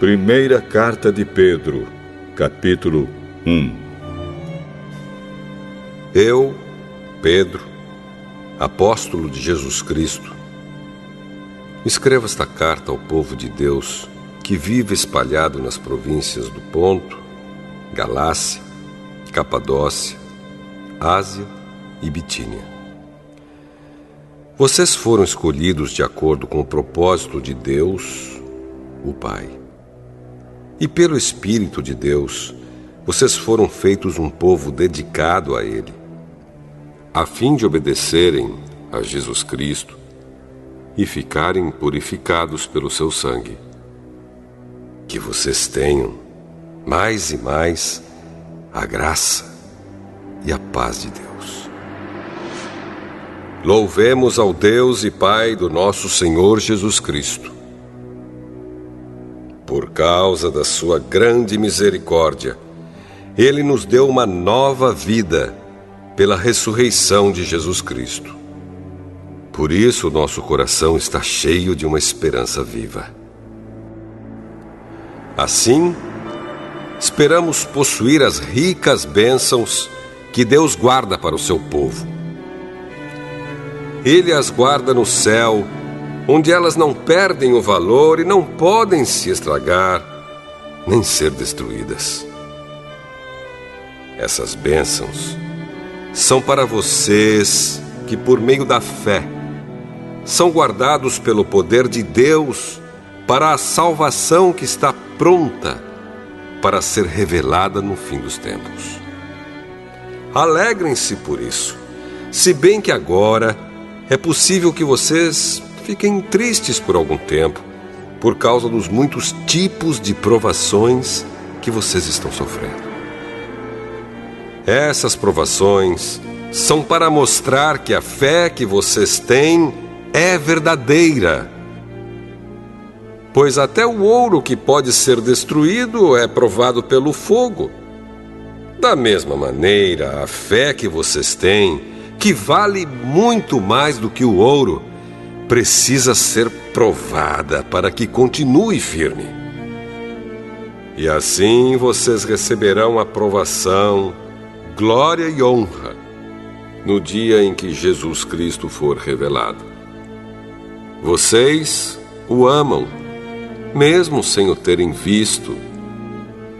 Primeira Carta de Pedro, capítulo 1. Eu, Pedro, apóstolo de Jesus Cristo, escrevo esta carta ao povo de Deus que vive espalhado nas províncias do Ponto, Galácia, Capadócia, Ásia e Bitínia. Vocês foram escolhidos de acordo com o propósito de Deus, o Pai. E pelo Espírito de Deus, vocês foram feitos um povo dedicado a Ele, a fim de obedecerem a Jesus Cristo e ficarem purificados pelo seu sangue. Que vocês tenham, mais e mais, a graça e a paz de Deus. Louvemos ao Deus e Pai do nosso Senhor Jesus Cristo. Por causa da sua grande misericórdia, Ele nos deu uma nova vida pela ressurreição de Jesus Cristo. Por isso, nosso coração está cheio de uma esperança viva. Assim, esperamos possuir as ricas bênçãos que Deus guarda para o seu povo. Ele as guarda no céu, onde elas não perdem o valor e não podem se estragar, nem ser destruídas. Essas bênçãos são para vocês que, por meio da fé, são guardados pelo poder de Deus para a salvação que está pronta para ser revelada no fim dos tempos. Alegrem-se por isso, se bem que agora é possível que vocês fiquem tristes por algum tempo, por causa dos muitos tipos de provações que vocês estão sofrendo. Essas provações são para mostrar que a fé que vocês têm é verdadeira. Pois até o ouro que pode ser destruído é provado pelo fogo. Da mesma maneira, a fé que vocês têm, que vale muito mais do que o ouro, precisa ser provada para que continue firme. E assim vocês receberão aprovação, glória e honra no dia em que Jesus Cristo for revelado. Vocês o amam, mesmo sem o terem visto,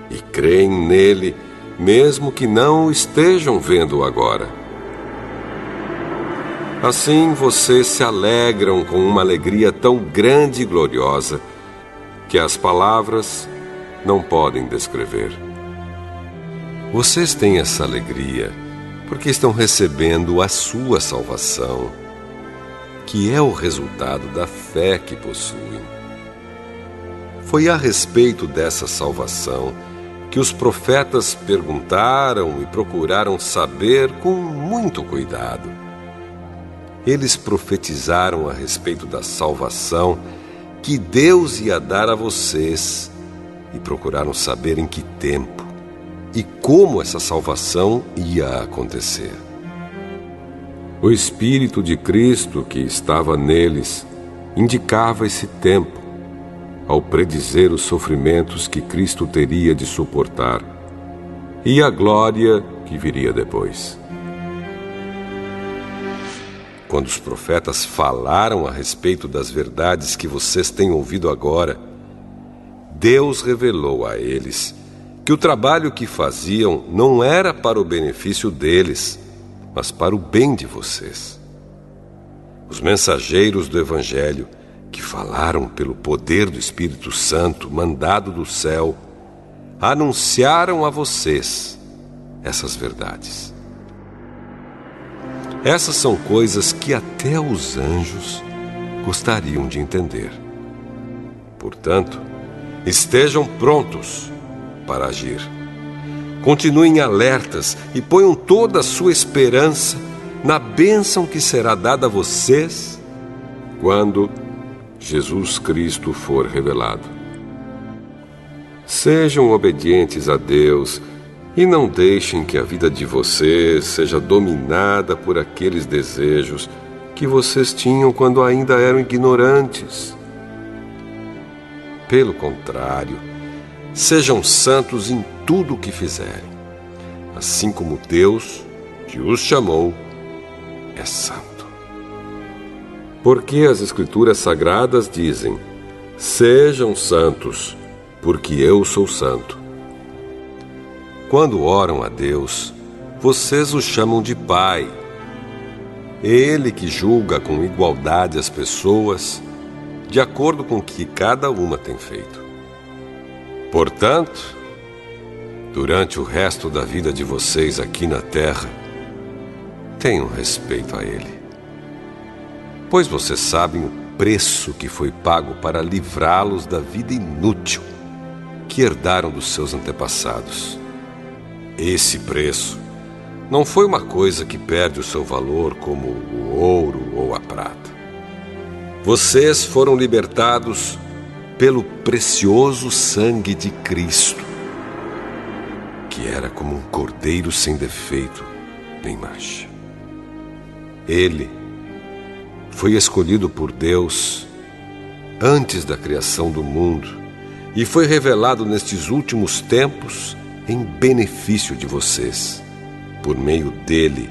e creem nele, mesmo que não o estejam vendo agora. Assim vocês se alegram com uma alegria tão grande e gloriosa que as palavras não podem descrever. Vocês têm essa alegria porque estão recebendo a sua salvação, que é o resultado da fé que possuem. Foi a respeito dessa salvação que os profetas perguntaram e procuraram saber com muito cuidado. Eles profetizaram a respeito da salvação que Deus ia dar a vocês e procuraram saber em que tempo e como essa salvação ia acontecer. O Espírito de Cristo que estava neles indicava esse tempo, ao predizer os sofrimentos que Cristo teria de suportar e a glória que viria depois. Quando os profetas falaram a respeito das verdades que vocês têm ouvido agora, Deus revelou a eles que o trabalho que faziam não era para o benefício deles, mas para o bem de vocês. Os mensageiros do Evangelho, que falaram pelo poder do Espírito Santo mandado do céu, anunciaram a vocês essas verdades. Essas são coisas que até os anjos gostariam de entender. Portanto, estejam prontos para agir. Continuem alertas e ponham toda a sua esperança na bênção que será dada a vocês quando Jesus Cristo for revelado. Sejam obedientes a Deus e não deixem que a vida de vocês seja dominada por aqueles desejos que vocês tinham quando ainda eram ignorantes. Pelo contrário, Sejam santos em tudo o que fizerem, assim como Deus, que os chamou, é santo. Porque as Escrituras Sagradas dizem: sejam santos, porque eu sou santo. Quando oram a Deus, vocês o chamam de Pai. Ele que julga com igualdade as pessoas, de acordo com o que cada uma tem feito. Portanto, durante o resto da vida de vocês aqui na terra, tenham respeito a Ele. Pois vocês sabem o preço que foi pago para livrá-los da vida inútil que herdaram dos seus antepassados. Esse preço não foi uma coisa que perde o seu valor como o ouro ou a prata. Vocês foram libertados pelo precioso sangue de Cristo, que era como um cordeiro sem defeito nem mancha. Ele foi escolhido por Deus antes da criação do mundo e foi revelado nestes últimos tempos em benefício de vocês. Por meio dele,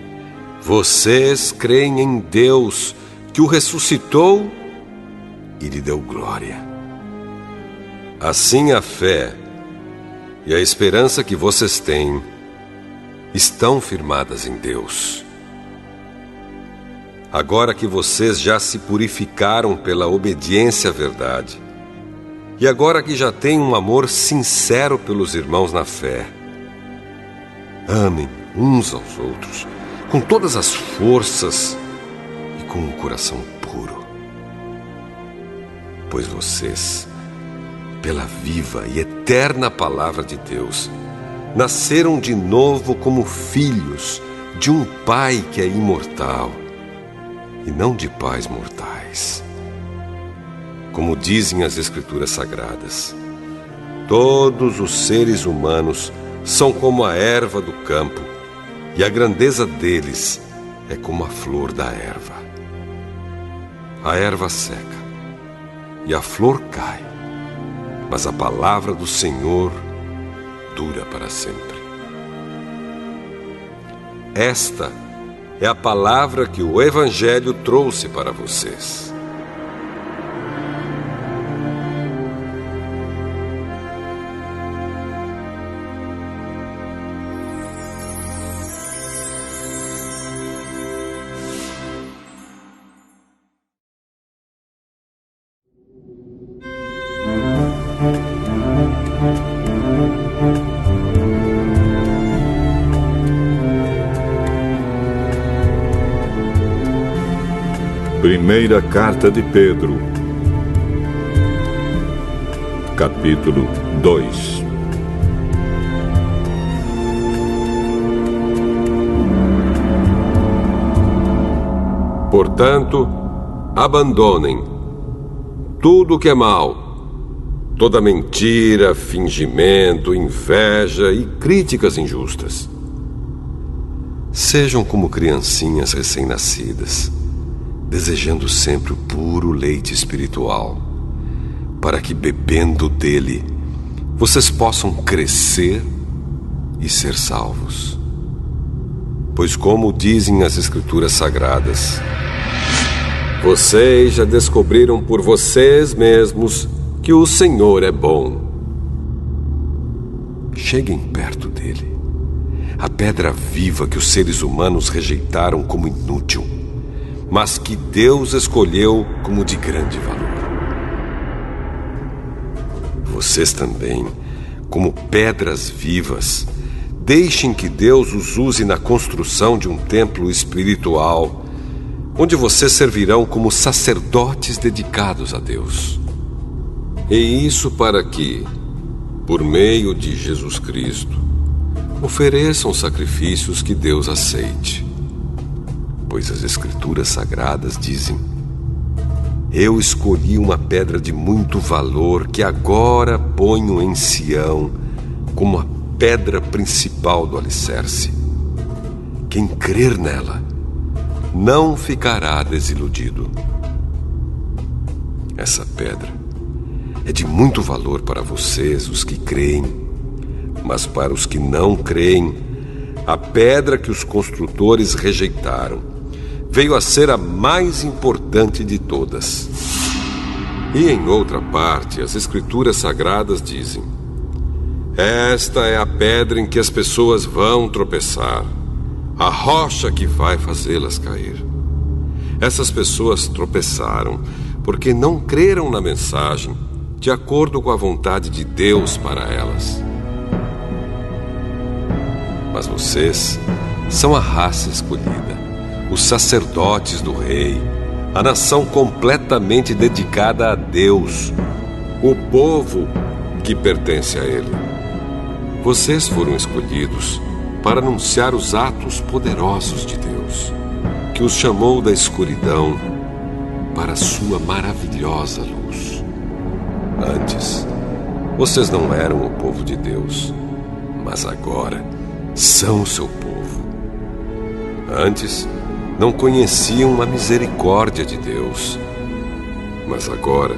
vocês creem em Deus, que o ressuscitou e lhe deu glória. Assim, a fé e a esperança que vocês têm estão firmadas em Deus. Agora que vocês já se purificaram pela obediência à verdade, e agora que já têm um amor sincero pelos irmãos na fé, amem uns aos outros com todas as forças e com um coração puro. Pois vocês, pela viva e eterna palavra de Deus, nasceram de novo como filhos de um Pai que é imortal e não de pais mortais. Como dizem as Escrituras Sagradas, todos os seres humanos são como a erva do campo, e a grandeza deles é como a flor da erva. A erva seca e a flor cai, mas a palavra do Senhor dura para sempre. Esta é a palavra que o Evangelho trouxe para vocês. Primeira Carta de Pedro, capítulo 2. Portanto, abandonem tudo o que é mal, toda mentira, fingimento, inveja e críticas injustas. Sejam como criancinhas recém-nascidas, desejando sempre o puro leite espiritual, para que, bebendo dele, vocês possam crescer e ser salvos. Pois, como dizem as Escrituras Sagradas, vocês já descobriram por vocês mesmos que o Senhor é bom. Cheguem perto dele, a pedra viva que os seres humanos rejeitaram como inútil, mas que Deus escolheu como de grande valor. Vocês também, como pedras vivas, deixem que Deus os use na construção de um templo espiritual, onde vocês servirão como sacerdotes dedicados a Deus. E isso para que, por meio de Jesus Cristo, ofereçam sacrifícios que Deus aceite. Pois as Escrituras Sagradas dizem: eu escolhi uma pedra de muito valor que agora ponho em Sião como a pedra principal do alicerce. Quem crer nela não ficará desiludido. Essa pedra é de muito valor para vocês, os que creem. Mas para os que não creem, a pedra que os construtores rejeitaram veio a ser a mais importante de todas. E em outra parte, as Escrituras Sagradas dizem: esta é a pedra em que as pessoas vão tropeçar, a rocha que vai fazê-las cair. Essas pessoas tropeçaram porque não creram na mensagem de acordo com a vontade de Deus para elas. Mas vocês são a raça escolhida, os sacerdotes do rei, a nação completamente dedicada a Deus, o povo que pertence a Ele. Vocês foram escolhidos para anunciar os atos poderosos de Deus, que os chamou da escuridão para a sua maravilhosa luz. Antes, vocês não eram o povo de Deus, mas agora são o seu povo. Antes, não conheciam a misericórdia de Deus, mas agora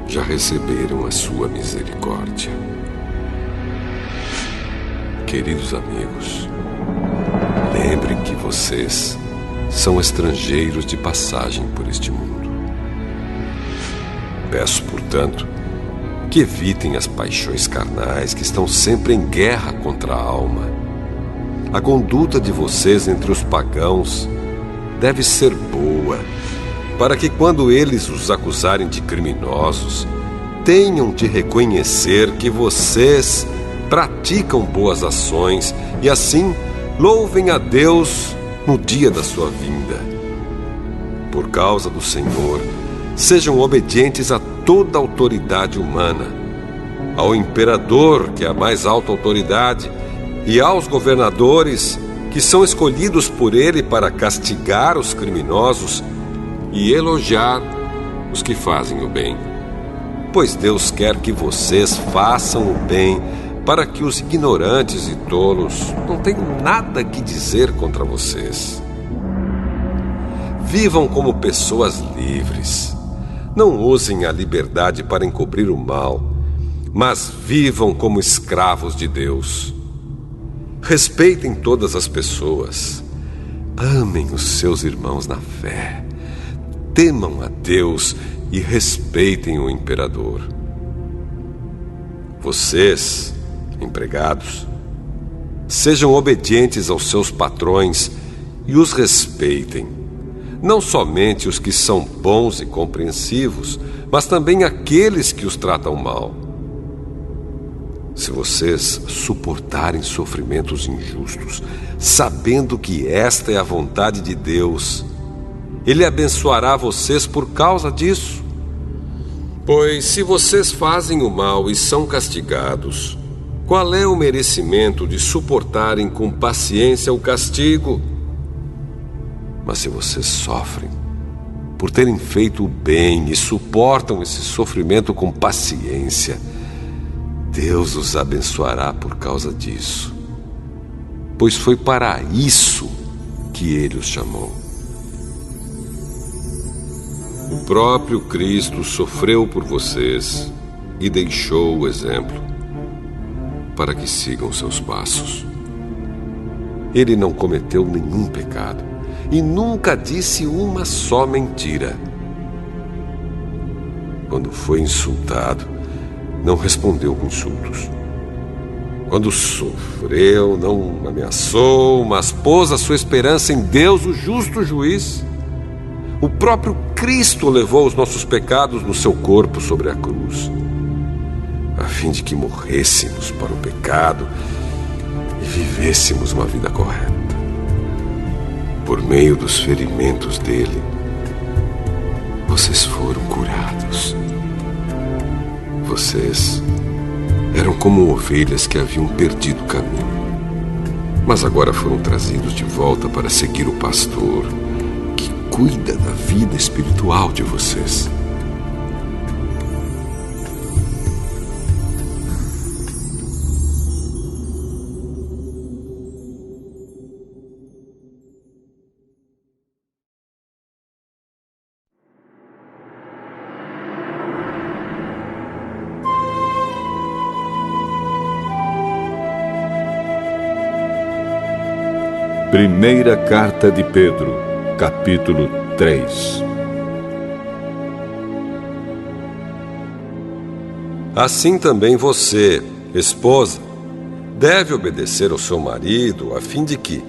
já receberam a sua misericórdia. Queridos amigos, lembrem que vocês são estrangeiros de passagem por este mundo. Peço, portanto, que evitem as paixões carnais que estão sempre em guerra contra a alma. A conduta de vocês entre os pagãos deve ser boa, para que quando eles os acusarem de criminosos, tenham de reconhecer que vocês praticam boas ações e assim louvem a Deus no dia da sua vinda. Por causa do Senhor, sejam obedientes a toda autoridade humana, ao imperador, que é a mais alta autoridade, e aos governadores, que são escolhidos por ele para castigar os criminosos e elogiar os que fazem o bem. Pois Deus quer que vocês façam o bem, para que os ignorantes e tolos não tenham nada que dizer contra vocês. Vivam como pessoas livres. Não usem a liberdade para encobrir o mal, mas vivam como escravos de Deus. Respeitem todas as pessoas. Amem os seus irmãos na fé. Temam a Deus e respeitem o imperador. Vocês, empregados, sejam obedientes aos seus patrões e os respeitem, não somente os que são bons e compreensivos, mas também aqueles que os tratam mal. Se vocês suportarem sofrimentos injustos, sabendo que esta é a vontade de Deus, Ele abençoará vocês por causa disso. Pois se vocês fazem o mal e são castigados, qual é o merecimento de suportarem com paciência o castigo? Mas se vocês sofrem por terem feito o bem e suportam esse sofrimento com paciência, Deus os abençoará por causa disso, pois foi para isso que Ele os chamou. O próprio Cristo sofreu por vocês e deixou o exemplo para que sigam seus passos. Ele não cometeu nenhum pecado e nunca disse uma só mentira. Quando foi insultado, não respondeu com insultos. Quando sofreu, não ameaçou, mas pôs a sua esperança em Deus, o justo juiz. O próprio Cristo levou os nossos pecados no seu corpo sobre a cruz, a fim de que morrêssemos para o pecado e vivêssemos uma vida correta. Por meio dos ferimentos dele, vocês foram curados. Vocês eram como ovelhas que haviam perdido o caminho, mas agora foram trazidos de volta para seguir o pastor que cuida da vida espiritual de vocês. Primeira Carta de Pedro, capítulo 3. Assim também você, esposa, deve obedecer ao seu marido, a fim de que,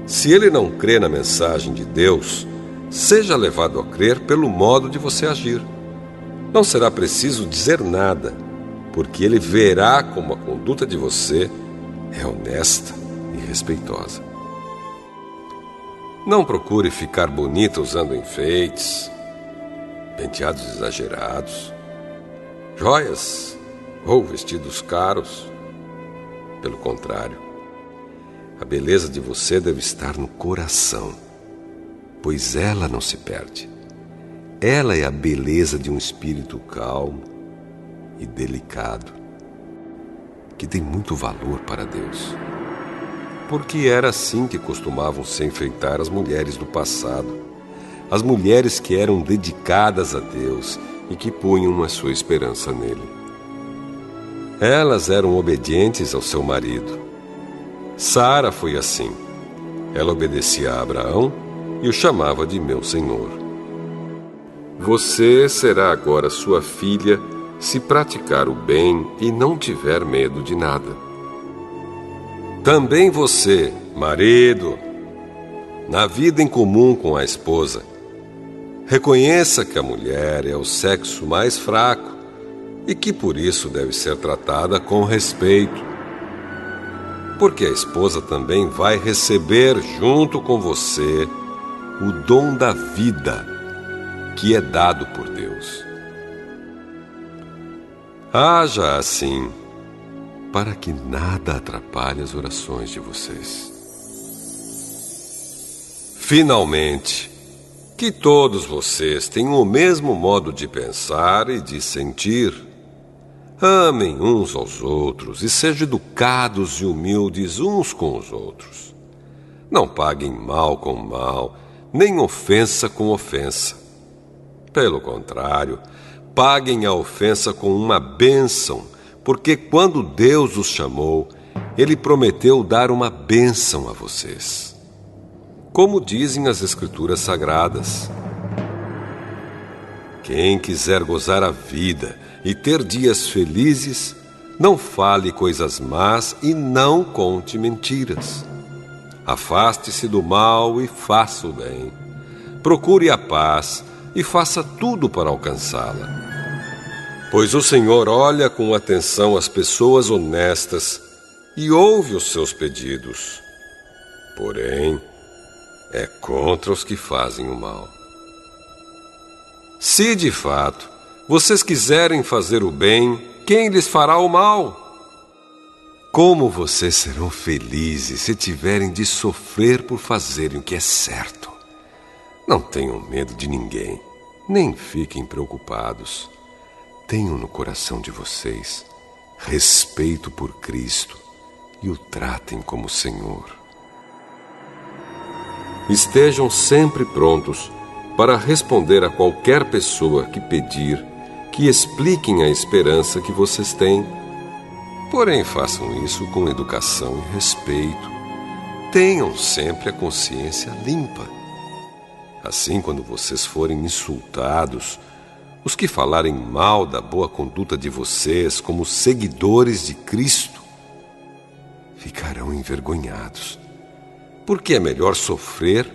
se ele não crê na mensagem de Deus, seja levado a crer pelo modo de você agir. Não será preciso dizer nada, porque ele verá como a conduta de você é honesta e respeitosa. Não procure ficar bonita usando enfeites, penteados exagerados, joias ou vestidos caros. Pelo contrário, a beleza de você deve estar no coração, pois ela não se perde. Ela é a beleza de um espírito calmo e delicado, que tem muito valor para Deus. Porque era assim que costumavam se enfeitar as mulheres do passado, as mulheres que eram dedicadas a Deus e que punham a sua esperança nele. Elas eram obedientes ao seu marido. Sara foi assim. Ela obedecia a Abraão e o chamava de meu senhor. Você será agora sua filha se praticar o bem e não tiver medo de nada. Também você, marido, na vida em comum com a esposa, reconheça que a mulher é o sexo mais fraco e que por isso deve ser tratada com respeito. Porque a esposa também vai receber junto com você o dom da vida que é dado por Deus. Haja assim, para que nada atrapalhe as orações de vocês. Finalmente, que todos vocês tenham o mesmo modo de pensar e de sentir. Amem uns aos outros e sejam educados e humildes uns com os outros. Não paguem mal com mal, nem ofensa com ofensa. Pelo contrário, paguem a ofensa com uma bênção, porque quando Deus os chamou, Ele prometeu dar uma bênção a vocês. Como dizem as Escrituras Sagradas: quem quiser gozar a vida e ter dias felizes, não fale coisas más e não conte mentiras. Afaste-se do mal e faça o bem. Procure a paz e faça tudo para alcançá-la. Pois o Senhor olha com atenção as pessoas honestas e ouve os seus pedidos. Porém, é contra os que fazem o mal. Se, de fato, vocês quiserem fazer o bem, quem lhes fará o mal? Como vocês serão felizes se tiverem de sofrer por fazerem o que é certo? Não tenham medo de ninguém, nem fiquem preocupados. Tenham no coração de vocês respeito por Cristo e o tratem como Senhor. Estejam sempre prontos para responder a qualquer pessoa que pedir que expliquem a esperança que vocês têm. Porém, façam isso com educação e respeito. Tenham sempre a consciência limpa. Assim, quando vocês forem insultados, os que falarem mal da boa conduta de vocês como seguidores de Cristo ficarão envergonhados, porque é melhor sofrer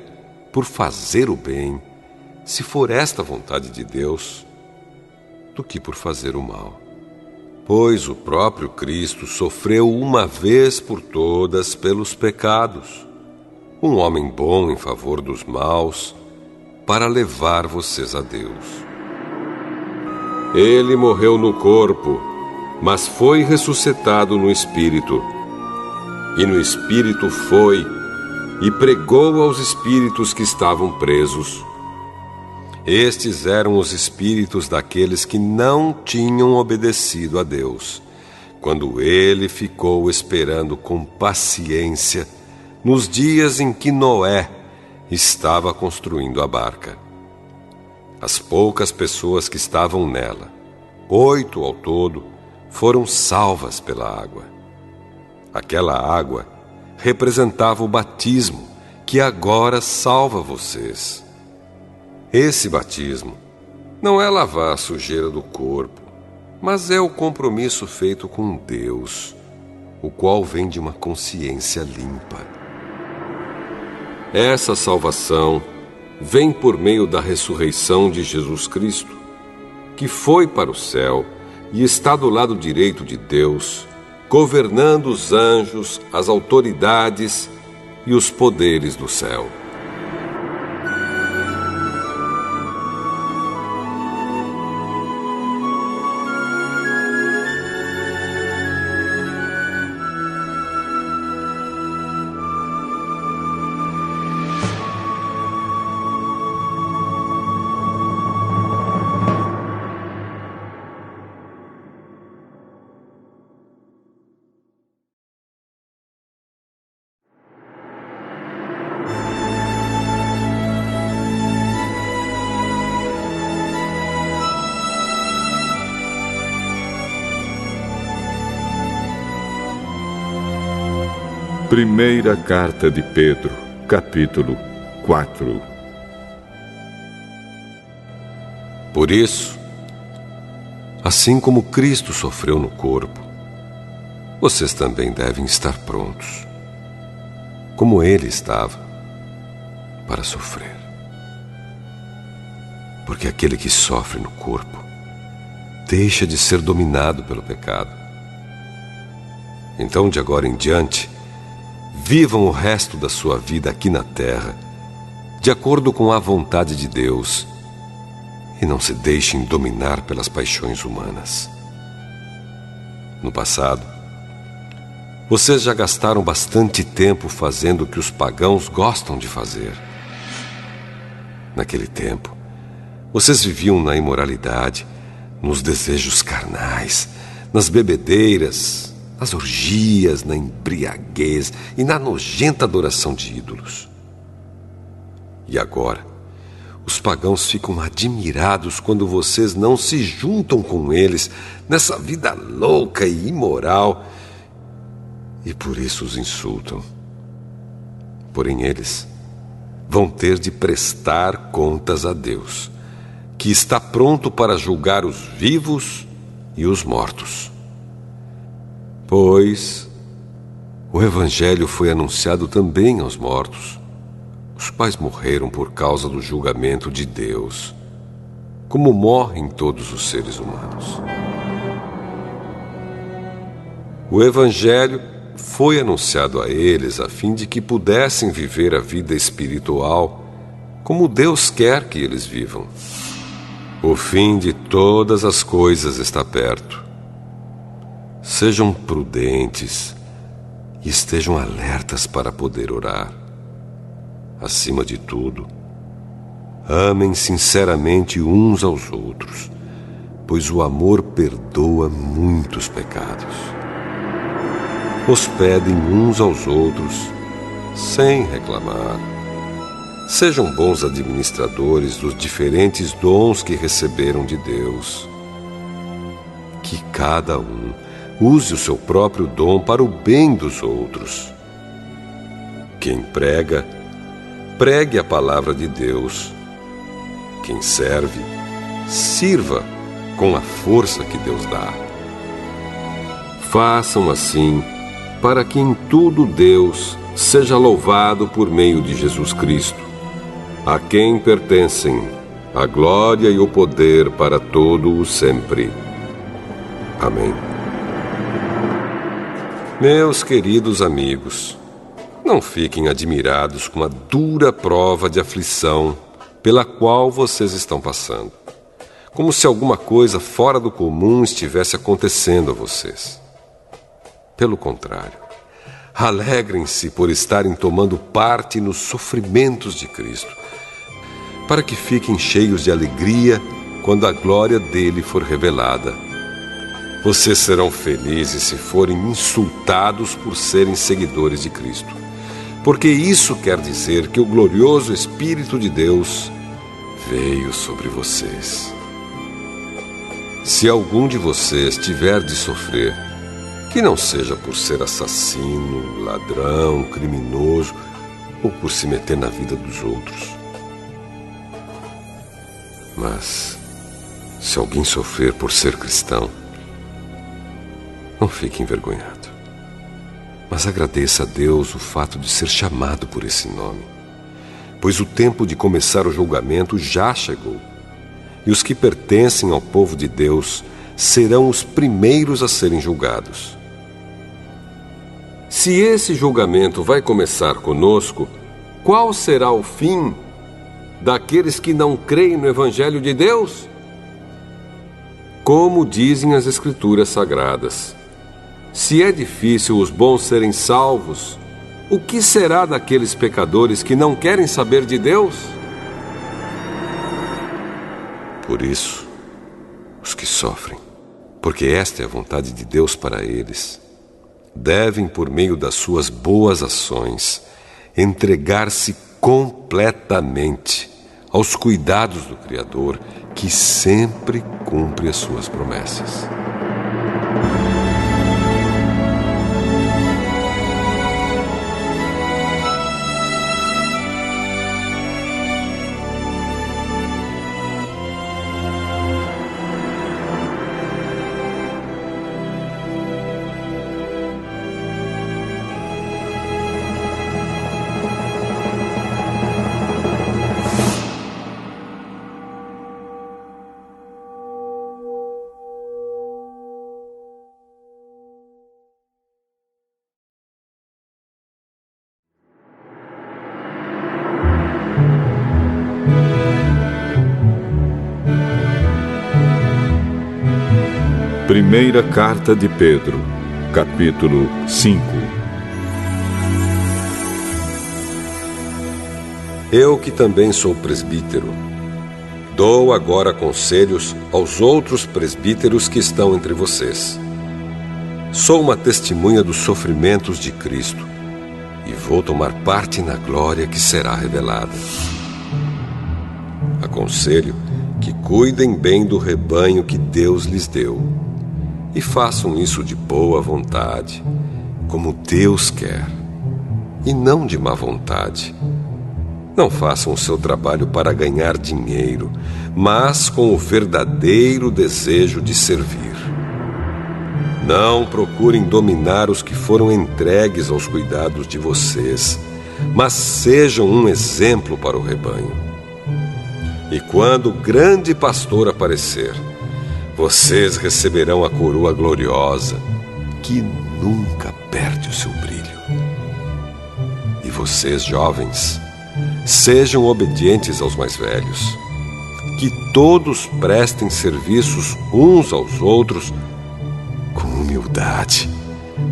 por fazer o bem, se for esta a vontade de Deus, do que por fazer o mal. Pois o próprio Cristo sofreu uma vez por todas pelos pecados, um homem bom em favor dos maus, para levar vocês a Deus. Ele morreu no corpo, mas foi ressuscitado no Espírito. E no Espírito foi e pregou aos espíritos que estavam presos. Estes eram os espíritos daqueles que não tinham obedecido a Deus, quando ele ficou esperando com paciência nos dias em que Noé estava construindo a barca. As poucas pessoas que estavam nela, 8 ao todo, foram salvas pela água. Aquela água representava o batismo que agora salva vocês. Esse batismo não é lavar a sujeira do corpo, mas é o compromisso feito com Deus, o qual vem de uma consciência limpa. Essa salvação vem por meio da ressurreição de Jesus Cristo, que foi para o céu e está do lado direito de Deus, governando os anjos, as autoridades e os poderes do céu. Primeira Carta de Pedro, capítulo 4. Por isso, assim como Cristo sofreu no corpo, vocês também devem estar prontos, como Ele estava, para sofrer. Porque aquele que sofre no corpo deixa de ser dominado pelo pecado. Então, de agora em diante, vivam o resto da sua vida aqui na terra, de acordo com a vontade de Deus, e não se deixem dominar pelas paixões humanas. No passado, vocês já gastaram bastante tempo fazendo o que os pagãos gostam de fazer. Naquele tempo, vocês viviam na imoralidade, nos desejos carnais, nas bebedeiras, nas orgias, na embriaguez e na nojenta adoração de ídolos. E agora, os pagãos ficam admirados quando vocês não se juntam com eles nessa vida louca e imoral, e por isso os insultam. Porém, eles vão ter de prestar contas a Deus, que está pronto para julgar os vivos e os mortos. Pois o Evangelho foi anunciado também aos mortos, os quais morreram por causa do julgamento de Deus, como morrem todos os seres humanos. O Evangelho foi anunciado a eles a fim de que pudessem viver a vida espiritual como Deus quer que eles vivam. O fim de todas as coisas está perto. Sejam prudentes e estejam alertas para poder orar. Acima de tudo, amem sinceramente uns aos outros, pois o amor perdoa muitos pecados. Hospedem uns aos outros sem reclamar. Sejam bons administradores dos diferentes dons que receberam de Deus. Que cada um use o seu próprio dom para o bem dos outros. Quem prega, pregue a palavra de Deus. Quem serve, sirva com a força que Deus dá. Façam assim, para que em tudo Deus seja louvado por meio de Jesus Cristo, a quem pertencem a glória e o poder para todo o sempre. Amém. Meus queridos amigos, não fiquem admirados com a dura prova de aflição pela qual vocês estão passando, como se alguma coisa fora do comum estivesse acontecendo a vocês. Pelo contrário, alegrem-se por estarem tomando parte nos sofrimentos de Cristo, para que fiquem cheios de alegria quando a glória dele for revelada. Vocês serão felizes se forem insultados por serem seguidores de Cristo, porque isso quer dizer que o glorioso Espírito de Deus veio sobre vocês. Se algum de vocês tiver de sofrer, que não seja por ser assassino, ladrão, criminoso ou por se meter na vida dos outros. Mas, se alguém sofrer por ser cristão, não fique envergonhado, mas agradeça a Deus o fato de ser chamado por esse nome, pois o tempo de começar o julgamento já chegou, e os que pertencem ao povo de Deus serão os primeiros a serem julgados. Se esse julgamento vai começar conosco, qual será o fim daqueles que não creem no Evangelho de Deus? Como dizem as Escrituras Sagradas, se é difícil os bons serem salvos, o que será daqueles pecadores que não querem saber de Deus? Por isso, os que sofrem, porque esta é a vontade de Deus para eles, devem, por meio das suas boas ações, entregar-se completamente aos cuidados do Criador, que sempre cumpre as suas promessas. Primeira Carta de Pedro, capítulo 5. Eu, que também sou presbítero, dou agora conselhos aos outros presbíteros que estão entre vocês. Sou uma testemunha dos sofrimentos de Cristo e vou tomar parte na glória que será revelada. Aconselho que cuidem bem do rebanho que Deus lhes deu e façam isso de boa vontade, como Deus quer, e não de má vontade. Não façam o seu trabalho para ganhar dinheiro, mas com o verdadeiro desejo de servir. Não procurem dominar os que foram entregues aos cuidados de vocês, mas sejam um exemplo para o rebanho. E quando o grande pastor aparecer, vocês receberão a coroa gloriosa, que nunca perde o seu brilho. E vocês, jovens, sejam obedientes aos mais velhos. Que todos prestem serviços uns aos outros com humildade,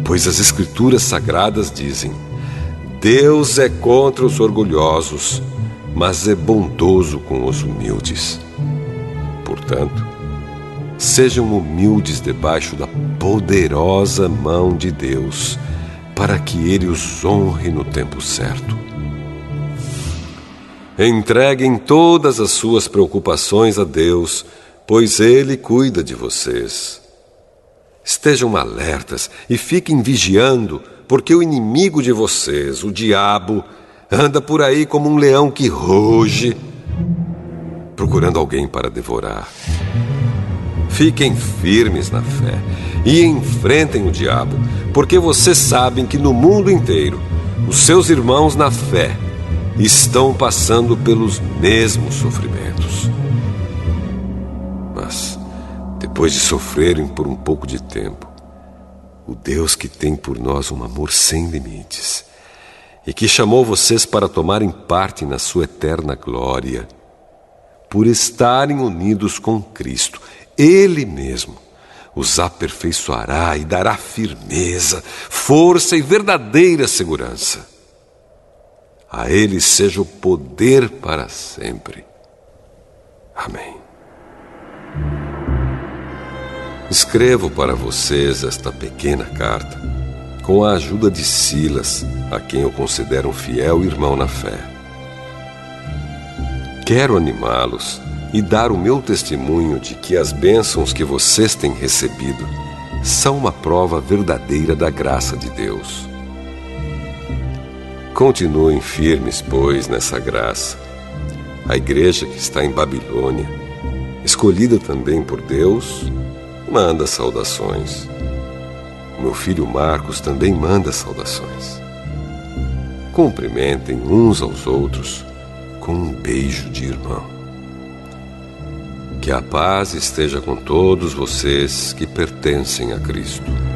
pois as Escrituras Sagradas dizem: Deus é contra os orgulhosos, mas é bondoso com os humildes. Portanto, sejam humildes debaixo da poderosa mão de Deus, para que Ele os honre no tempo certo. Entreguem todas as suas preocupações a Deus, pois Ele cuida de vocês. Estejam alertas e fiquem vigiando, porque o inimigo de vocês, o diabo, anda por aí como um leão que ruge, procurando alguém para devorar. Fiquem firmes na fé e enfrentem o diabo, porque vocês sabem que no mundo inteiro os seus irmãos na fé estão passando pelos mesmos sofrimentos. Mas, depois de sofrerem por um pouco de tempo, o Deus que tem por nós um amor sem limites e que chamou vocês para tomarem parte na sua eterna glória, por estarem unidos com Cristo, Ele mesmo os aperfeiçoará e dará firmeza, força e verdadeira segurança. A Ele seja o poder para sempre. Amém. Escrevo para vocês esta pequena carta com a ajuda de Silas, a quem eu considero um fiel irmão na fé. Quero animá-los e dar o meu testemunho de que as bênçãos que vocês têm recebido são uma prova verdadeira da graça de Deus. continuem firmes, pois, nessa graça. A igreja que está em Babilônia, escolhida também por Deus, manda saudações. O meu filho Marcos também manda saudações. Cumprimentem uns aos outros com um beijo de irmão. Que a paz esteja com todos vocês que pertencem a Cristo.